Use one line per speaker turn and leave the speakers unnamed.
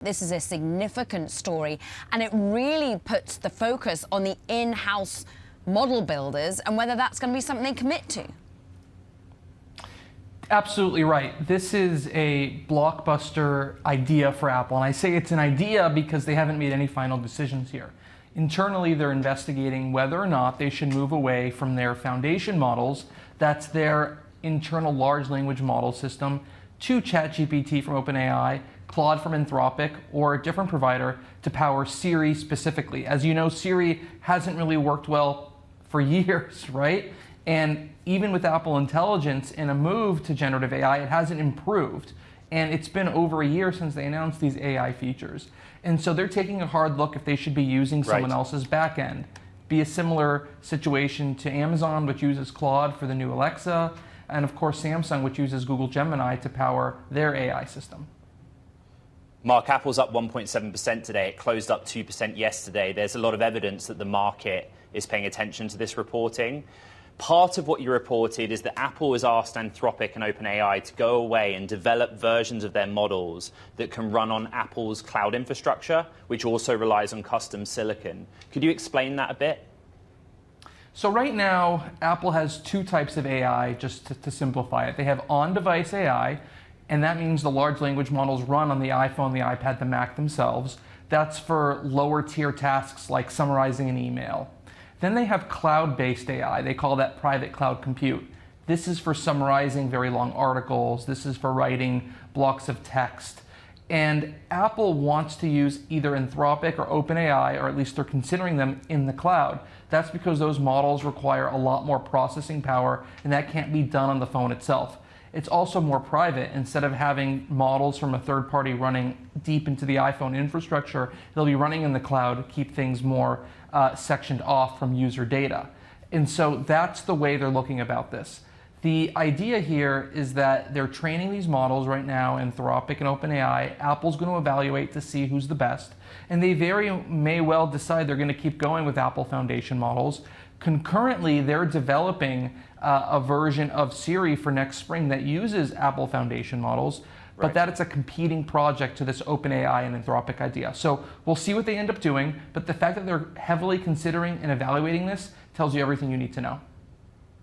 This is a significant story, and it really puts the focus on the in-house model builders and whether that's going to be something they commit to.
Absolutely right. This is a blockbuster idea for Apple, and I say it's an idea because they haven't made any final decisions here. Internally, they're investigating whether or not they should move away from their foundation models, that's their internal large language model system, to ChatGPT from OpenAI, Claude from Anthropic, or a different provider to power Siri specifically. As you know, Siri hasn't really worked well for years, right? And even with Apple Intelligence and a move to generative AI, it hasn't improved. And it's been over a year since they announced these AI features. And so they're taking a hard look if they should be using someone else's backend. Be a similar situation to Amazon, which uses Claude for the new Alexa, and of course Samsung, which uses Google Gemini to power their AI system.
Mark, Apple's up 1.7% today. It closed up 2% yesterday. There's a lot of evidence that the market is paying attention to this reporting. Part of what you reported is that Apple has asked Anthropic and OpenAI to go away and develop versions of their models that can run on Apple's cloud infrastructure, which also relies on custom silicon. Could you explain that a bit?
So right now, Apple has two types of AI, just to simplify it. They have on-device AI, and that means the large language models run on the iPhone, the iPad, the Mac themselves. That's for lower tier tasks like summarizing an email. Then they have cloud-based AI. They call that private cloud compute. This is for summarizing very long articles. This is for writing blocks of text. And Apple wants to use either Anthropic or OpenAI, or at least they're considering them in the cloud. That's because those models require a lot more processing power, and that can't be done on the phone itself. It's also more private. Instead of having models from a third party running deep into the iPhone infrastructure, they'll be running in the cloud to keep things more sectioned off from user data. And so that's the way they're looking about this. The idea here is that they're training these models right now, Anthropic and OpenAI. Apple's going to evaluate to see who's the best. And they may well decide they're going to keep going with Apple Foundation models. Concurrently, they're developing a version of Siri for next spring that uses Apple Foundation models, but that it's a competing project to this OpenAI and Anthropic idea. So we'll see what they end up doing, but the fact that they're heavily considering and evaluating this tells you everything you need to know.